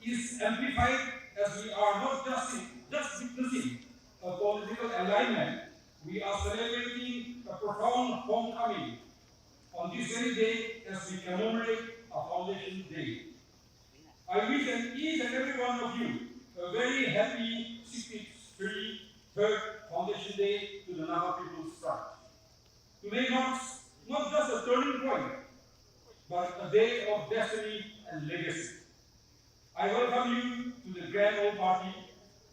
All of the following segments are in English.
is amplified as we are not just witnessing a political alignment, we are celebrating a profound homecoming on this very day as we commemorate our Foundation Day. I wish each and every one of you a very happy 63rd Foundation Day to the Naga People's Front. Today marks not just a turning point, but a day of destiny and legacy. I welcome you to the Grand Old Party,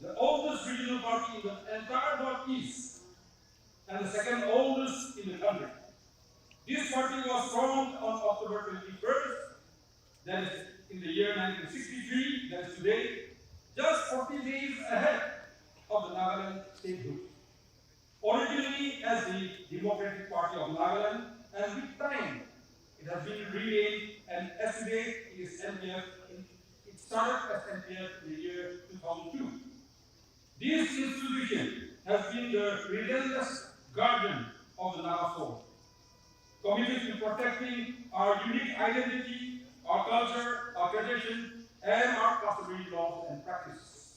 the oldest regional party in the entire Northeast, and the second oldest in the country. This party was formed on October 21st, that is in the year 1963, that is today, just 40 days ahead of the Nagaland statehood. Originally as the Democratic Party of Nagaland, and with time it has been renamed, and as today it is NPF. It started as NPF in the year 2002. This institution has been the relentless guardian of the Naga soul, committed to protecting our unique identity, our culture, our tradition, and our customary laws and practices.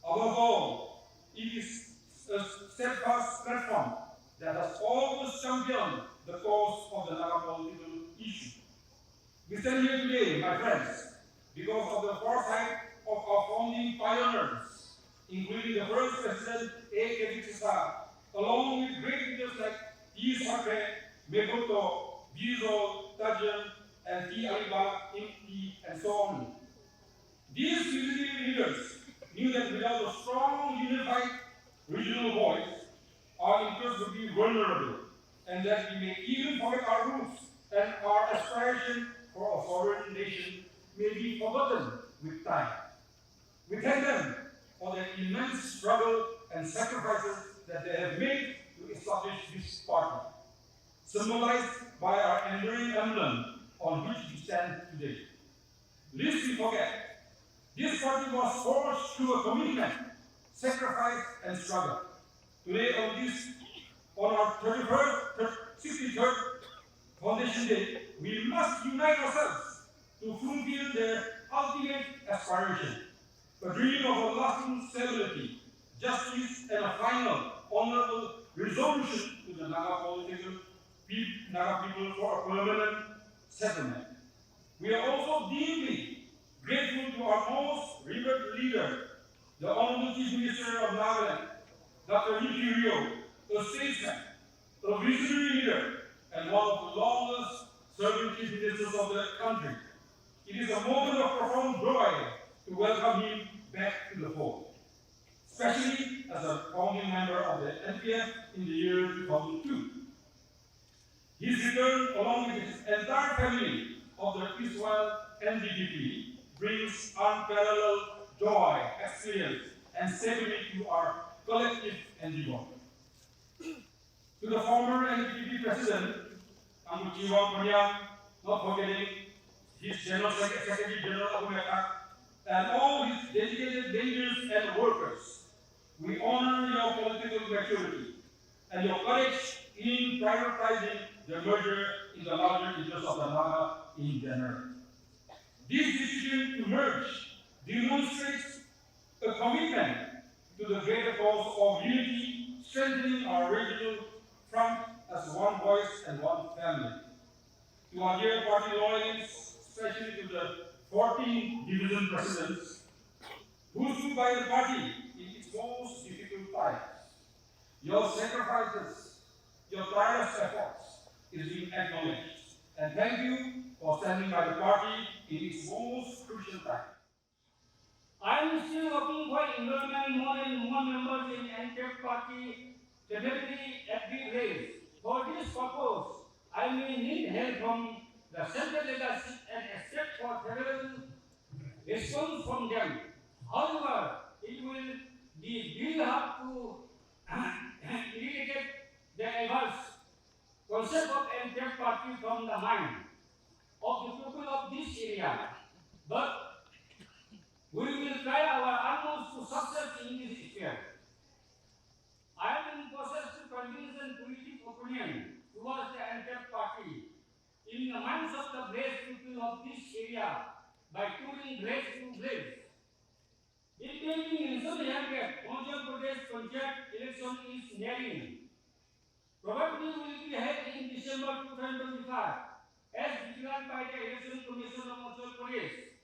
Above all, it is a steadfast platform that has always championed the cause of the Naga political issue. We stand here today, my friends, because of the foresight of our founding pioneers, including the first President A. K. along with great leaders like T. Sakre, Mekoto, Bizo, Tajan, and T. Aliba, Imti, and so on. These visionary leaders knew that without a strong, unified regional voice, our interests would be vulnerable, and that we may even forget our roots and our aspiration for a sovereign nation may be forgotten with time. We thank them for their immense struggle and sacrifices that they have made to establish this party, symbolized by our enduring emblem on which we stand today. Lest we forget, this party was forged through a commitment, sacrifice, and struggle. Today, on our 63rd Foundation Day, we must unite ourselves to fulfill their ultimate aspiration, a dream of a lasting stability, justice, and a final, honorable resolution to the Naga people for a permanent settlement. We are also deeply grateful to our most revered leader, the Honorable Chief Minister of Nagaland, Dr. Niki Rio, a statesman, a visionary leader, and one of the longest serving chief ministers of the country. It is a moment of profound joy to welcome him back to the fold, especially as a founding member of the NPF in the year 2002. His return, along with his entire family of the Israel NDPP, brings unparalleled joy, experience, and stability to our collective endeavor. To the former NDPP president, Amuchiwa Panyang, not forgetting his General Secretary General Abu Bakar, and all his dedicated leaders and workers, we honor your political maturity and your courage in prioritizing the merger in the larger interest of the Naga in general. This decision to merge demonstrates a commitment to the greater cause of unity, strengthening our regional front as one voice and one family. To our dear party loyalists, especially to the 14 division presidents who stood by the party in its most difficult times, your sacrifices, your tireless efforts is being acknowledged. And thank you for standing by the party in its most crucial time. I am still working for enrollment more and more members in NPF party, definitely at big race. For this purpose, I may need help from the central leadership and expect for several response from them. However, it will be very hard to eradicate the adverse concept of NPF party from the mind of the people of this area. But we will try our utmost to success in this sphere. I am in process to convince and politic opinion towards the NPF party in the minds of the brave people of this area by touring village to village should have that Andhra Pradesh Panchayat election is nearing. Probably will be held in December 2025, as declared by the Election Commission of Andhra Pradesh.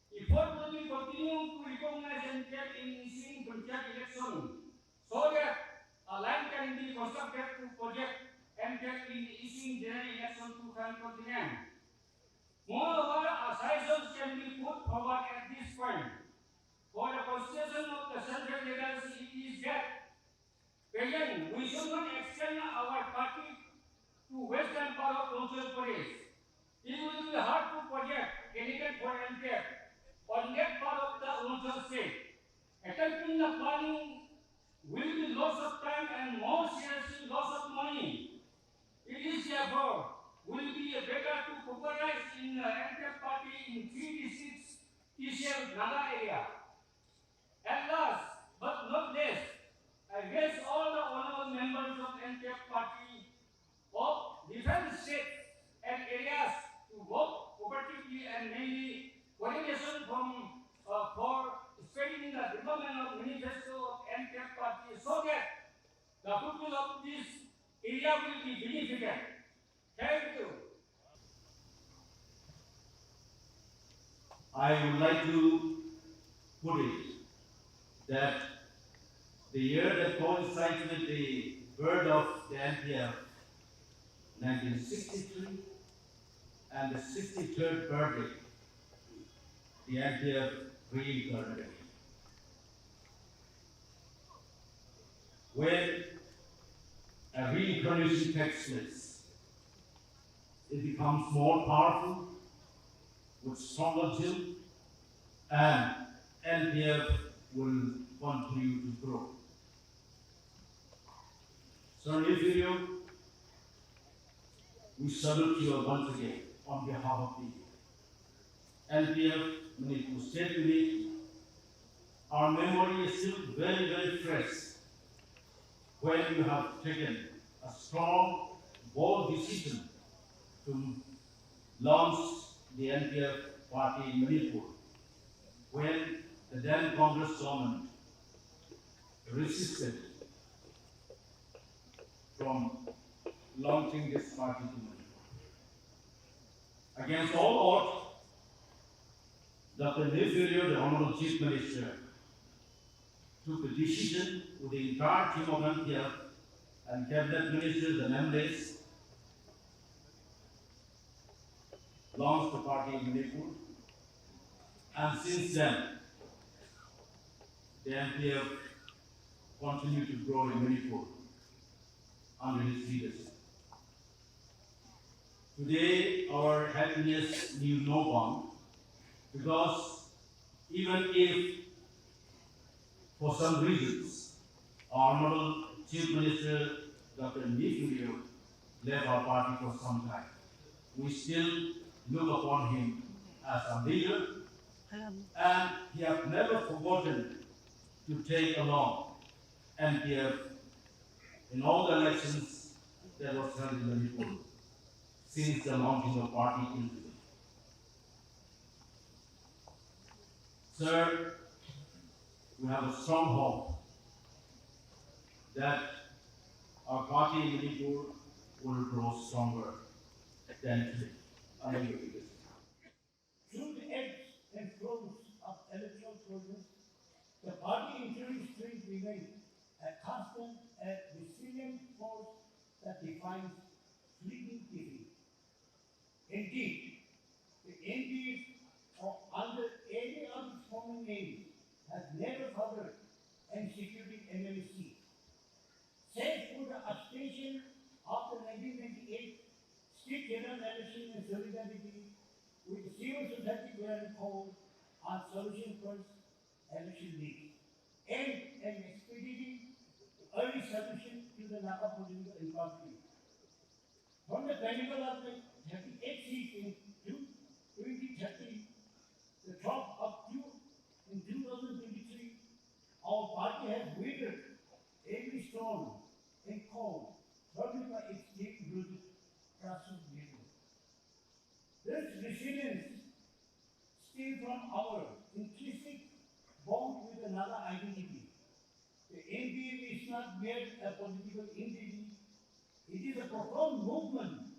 Effort will be continuing to recognize NPF in ensuing Panchayat election, so that a line can be constructed to project NPF in ensuing general election 2029. Moreover, a suggestion can be put forward at this point. For the constitution of the central leaders, it is that present, we should not extend our party to western part of Andhra Pradesh. It will be hard to project candidate for NPF on that part of the Andhra state. Attempting the planning will be loss of time and more seriously loss of money. It is therefore will be better to popularize in the NPF party in 3 districts, TCL Naga area. At last, but not least, I raise all the honorable members of NPF party of different states and areas to work cooperatively and mainly coordination for spreading the development of manifesto of NPF party so that the people of this area will be benefited. Thank you. I would like to put it that the year that coincides with the birth of the NPF, 1963, and the 63rd birthday, the NPF reincarnated. When a reincarnation takes place, it becomes more powerful, with stronger zeal, and NPF will continue to grow. So, Nephew, we salute you once again on behalf of the NPF Manipur State Unit. Our memory is still very, very fresh when you have taken a strong, bold decision to launch the NPF party in Manipur, when the then Congress government resisted from launching this party to Manipur. Against all odds, Dr. Nephew, the Honorable Chief Minister, took a decision with the entire team of NPF and cabinet ministers and MLAs, launched the party in Manipur, and since then, the NPF continued to grow in Manipur under his leadership. Today, our happiness knew no bound, because even if, for some reasons, our Honorable Chief Minister, Dr. Nephew, left our party for some time, we still look upon him as a leader, and he has never forgotten to take along NPF in all the elections that was held in Manipur since the launching of party in today. Sir, we have a strong hope that our party in Manipur will grow stronger than today. Under your leadership. Through the ebbs and flows of electoral process, the party interim strength remains a constant and resilient force that defines fleeting defeat. Indeed, the NPF under any of its former names has never covered and secured MLA seat. Save for the abstention of the 1998 state general election in solidarity with the civil society grand call on solution first election league and an expediting early solution to the Naga political involvement. From the pinnacle of the 38 seats in 2030, the top of two in 2023, our party has weathered every storm and cold, burdened by its deep-rooted trust leader. This resilience stems from our intrinsic bond with another identity. NPF is not mere a political entity, it is a profound movement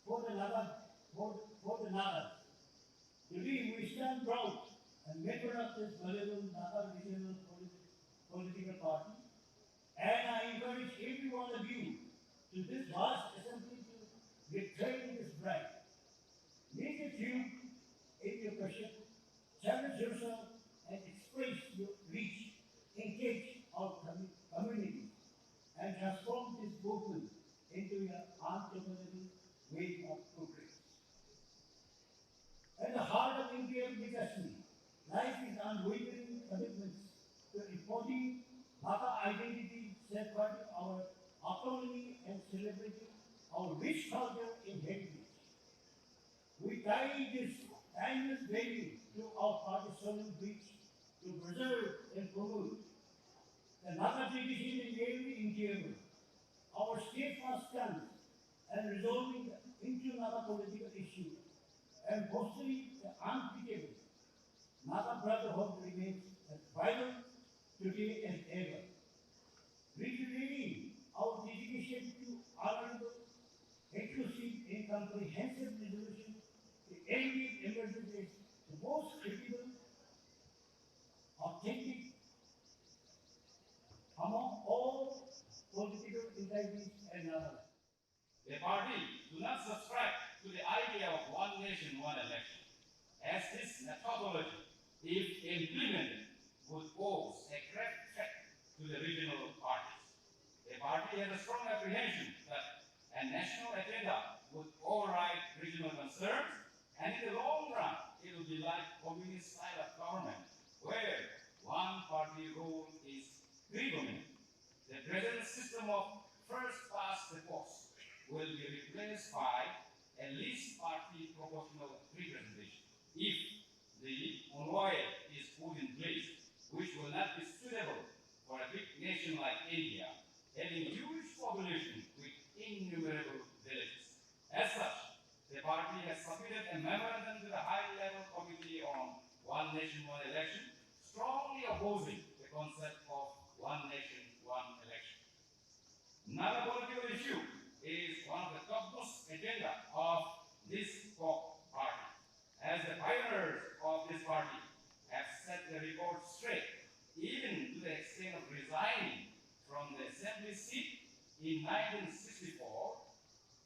for the Nagas. Today we stand proud and member of this valuable Naga regional political party, and I encourage every one of you to this vast assembly to get trained in this brand. Make a tune in your passion, challenge yourself, and express your reach, engage our community, and transform this movement into an uncontrollable way of progress. At the heart of Indian legacy lies its unwavering commitments to embodying Naga identity, safeguarding our autonomy, and celebrating our rich culture and heritage. We tie this timeless value to our party's solemn reach to preserve and promote the Naga tradition in every endeavor. Our steadfast stance and resolving into Naga political issues and fostering the unbeatable Naga brotherhood remains as vital today as ever. Reiterating our dedication to honorable, inclusive, and comprehensive resolution, the NPF emerges as the most credible, authentic among all political entities and others. The party do not subscribe to the idea of one nation, one election, as this methodology, if implemented, would pose a great threat to the regional parties. The party has a strong apprehension that a national agenda would override regional concerns, and in the long run, it will be like communist style of government, where one party rule is predominant. The present system of first past the post will be replaced by a least party proportional representation. If the convoy is put in place, which will not be suitable for a big nation like India, having a huge population with innumerable villages. As such, the party has submitted a memorandum to the high-level committee on one nation, one election, strongly opposing the concept of one nation, one election. Another political issue is one of the topmost agenda of this party. As the pioneers of this party have set the record straight, even to the extent of resigning from the assembly seat in 1964,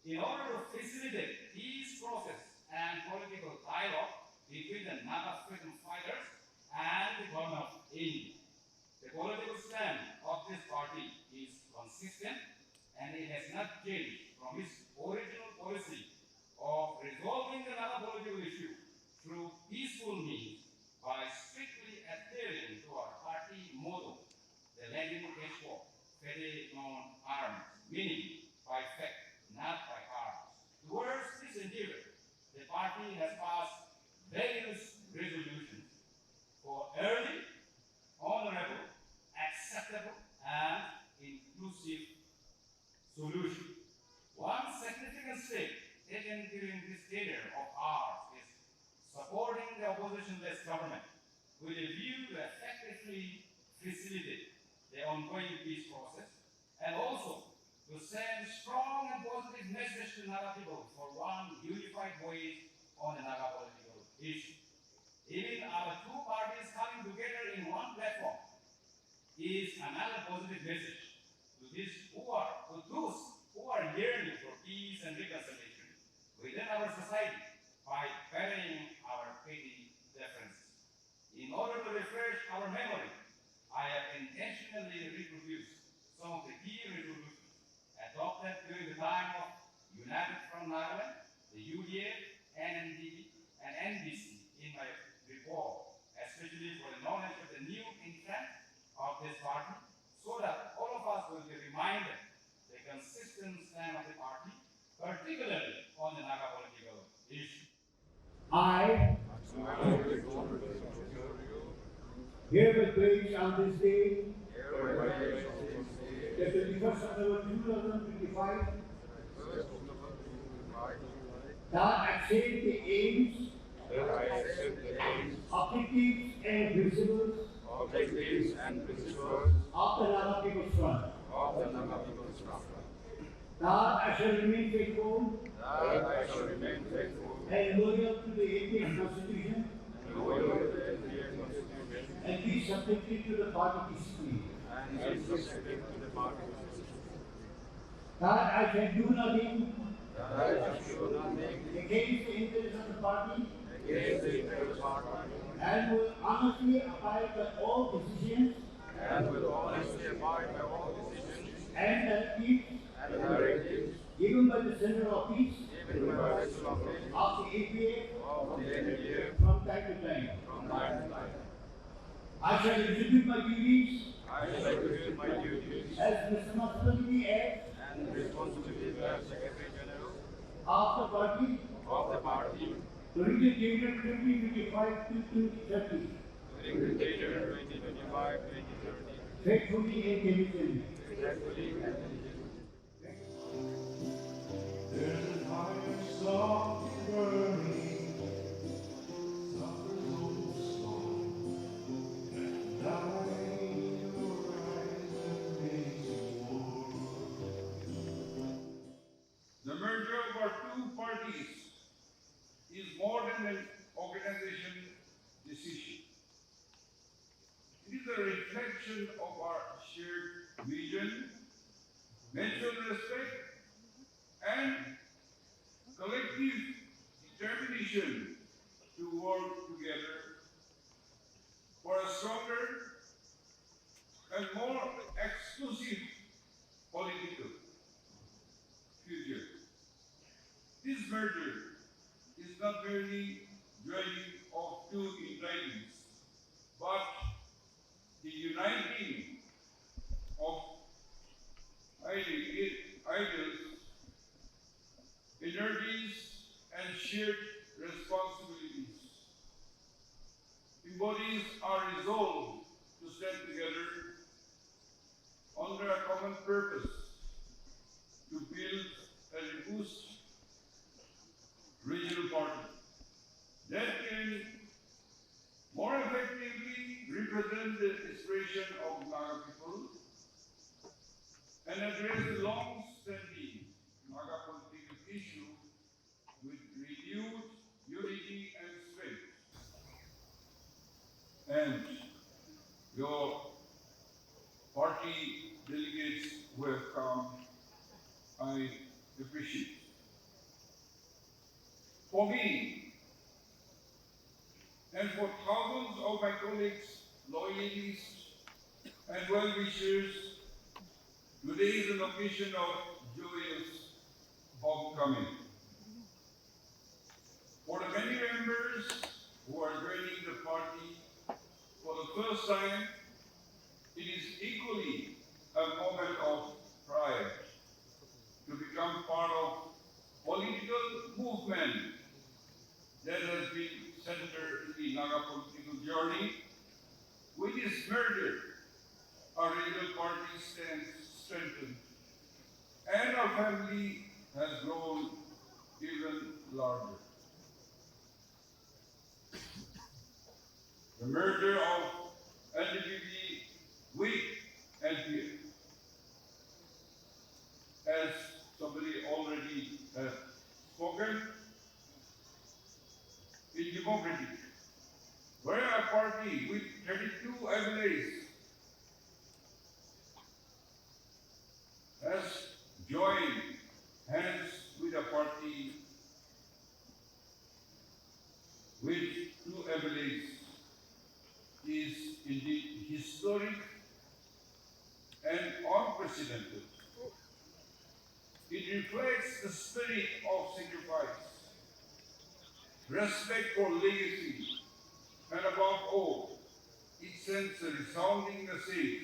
in order to facilitate peace process and political dialogue between the Naga freedom fighters and the government of India. The political stand of this party is consistent, and it has not changed from its original policy of resolving the Naga political issue through peaceful means by strictly adhering to our party motto, the Latin catchword, fede non arms, meaning by fact, not by arms. Towards this endeavor, the party has passed various resolutions for early, honorable, acceptable, and inclusive solution. One significant step taken during this tenure of ours is supporting the opposition-less government with a view to effectively facilitate the ongoing peace process and also to send strong and positive message to Naga people for one unified way on the Naga political issue. Even our two parties coming together in one platform is another positive message to those who are yearning for peace and reconciliation within our society by burying our petty differences. In order to refresh our memory, I have intentionally reproduced some of the key resolutions adopted during the time of United Front Nagaland, the UDA, NNDP, and NBC in my report, especially for the knowledge of the new intent of this party, so that all of us will be reminded the consistent stand of the party, particularly on the Naga political issue. I hereby pledge on this day, the 21st October 2025, that I accept the aims, objectives, and principles of the Naga that I shall remain faithful that I shall remain faithful and loyal to the Indian Constitution and loyal to the Indian Constitution and be subjected to the party discipline. and subject to the party constitution. That I shall do nothing That I shall do nothing against the interests of the party against the interests of the party and will honestly abide by all decisions and will honestly abide by all decisions and directives and directives given by the Center of Peace given by the Council of of the APA of the NPF from time to time. from time to time. I shall execute my duties I shall execute my duties as responsibility as and responsibilities as Secretary General of the party of the party during the period 2025 to 2030, during the year 2025-2030, faithfully and diligently. faithfully and diligently. There's a fire softly burning, suffers old song, and dying horizon raging war. The merger of our two parties is more than an organization decision. It is a reflection of our shared vision, mutual respect, and collective determination to work together for a stronger and more exclusive political future. This merger is not merely joining of two entities, but the uniting of ideals, energies, and shared responsibilities. Embodies our resolve to stand together under a common purpose to build a robust regional party that can more effectively represent the aspiration of Naga people and address the long-standing Naga political issue with renewed unity and strength. And your party delegates who have come, I appreciate. For me, and for thousands of my colleagues, loyalists, and well-wishers, today is an occasion of joyous homecoming. For the many members who are joining the party for the first time, it is equally a moment of pride to become part of political movement that has been centered in the Naga political journey. With this merger, our regional party stands strengthened, and our family has grown even larger. The merger of NPF with NPF, as somebody already has spoken, is democratic, where a party with 32 MLAs has joined hands with a party with 2 MLAs is indeed historic and unprecedented. It reflects the spirit of sacrifice, respect for legacy, and above all, it sends a resounding message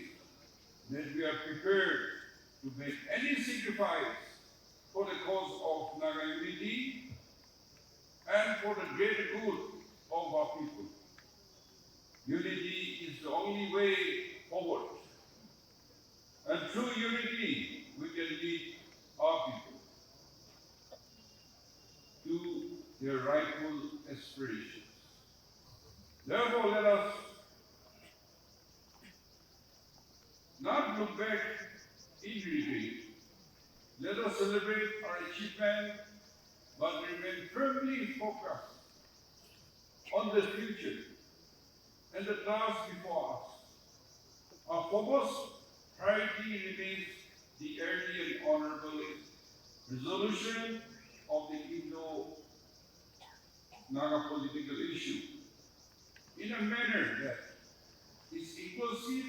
that we are prepared to make any sacrifice for the cause of Naga unity and for the greater good of our people. Unity is the only way forward, and through unity we can lead our people to their rightful aspirations. Therefore, let us not look back in retreat. Let us celebrate our achievement, but remain firmly focused on the future and the task before us. Our focus priority remains the early and honorable resolution of the Indo-Naga political issue in a manner that is inclusive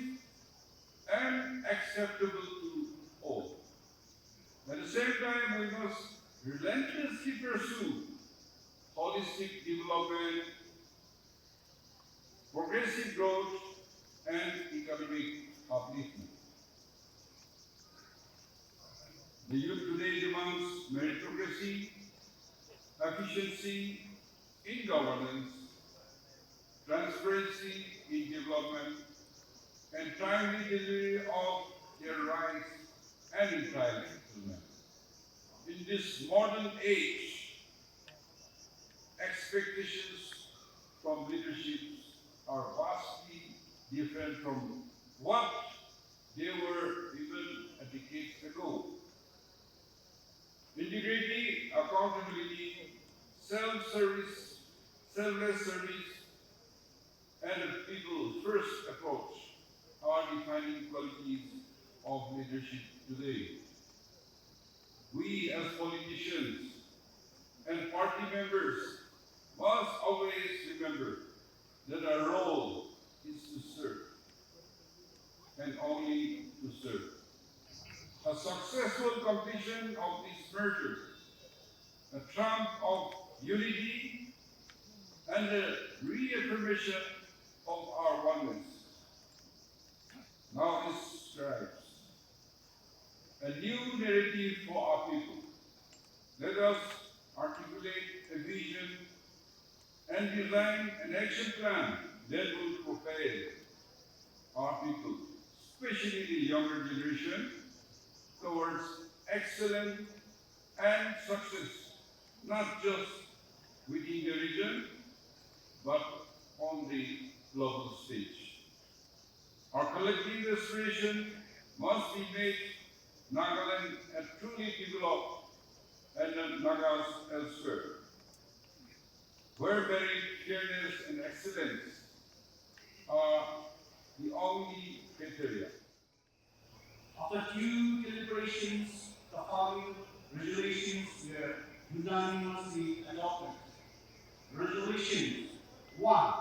and acceptable to all. At the same time, we must relentlessly pursue holistic development, progressive growth, and economic upliftment. The youth today demands meritocracy, efficiency in governance, transparency in development, and timely delivery of their rights and entitlements. In this modern age, expectations from leadership are vastly different from what they were even a decade ago. Integrity, accountability, self-service, selfless service, and a people-first approach are defining qualities of leadership today. We as politicians and party members must always remember that our role is to serve and only to serve. A successful completion of this merger, a trump of unity, and the reaffirmation of our oneness. Now describes a new narrative for our people. Let us articulate a vision and design an action plan that will propel our people, especially the younger generation, towards excellence and success, not just within the region, but on the global stage. Our collective aspiration must be made Nagaland a truly developed and Nagas elsewhere, where merit, fairness, and excellence are the only criteria. After due deliberations, the following resolutions were unanimously adopted. Resolution 1.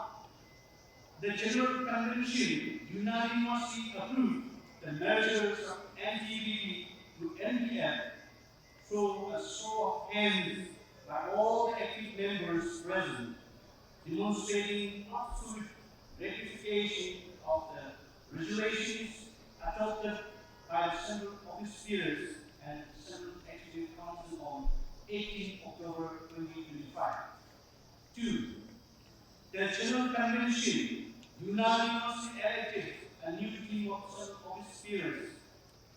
The General Convention unanimously approved the measures of NTBP to NPF through a show of hands by all the active members present, demonstrating absolute ratification of the resolutions adopted by the Central Office Peers and Central Executive Council on 18 October 2025. 2. The General Convention unanimously elected a new team of Central Office Peers,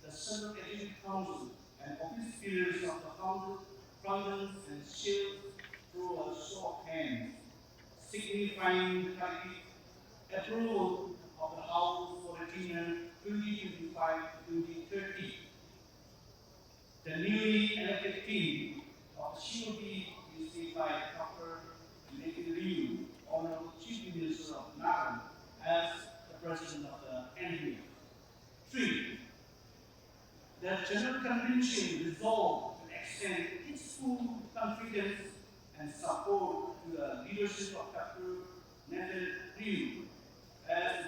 the Central Executive Council, and Office Peers of the Council, Province, and Shield through a show of hands, signifying the collective approval of the House for the tenure 2025-2030. The newly elected team of the Shield is led by Dr. Liu, Honorable Chief Minister of Nagaland, as the President of the NPF. 3. The General Convention resolved to extend its full confidence and support to the leadership of Dr. Liu as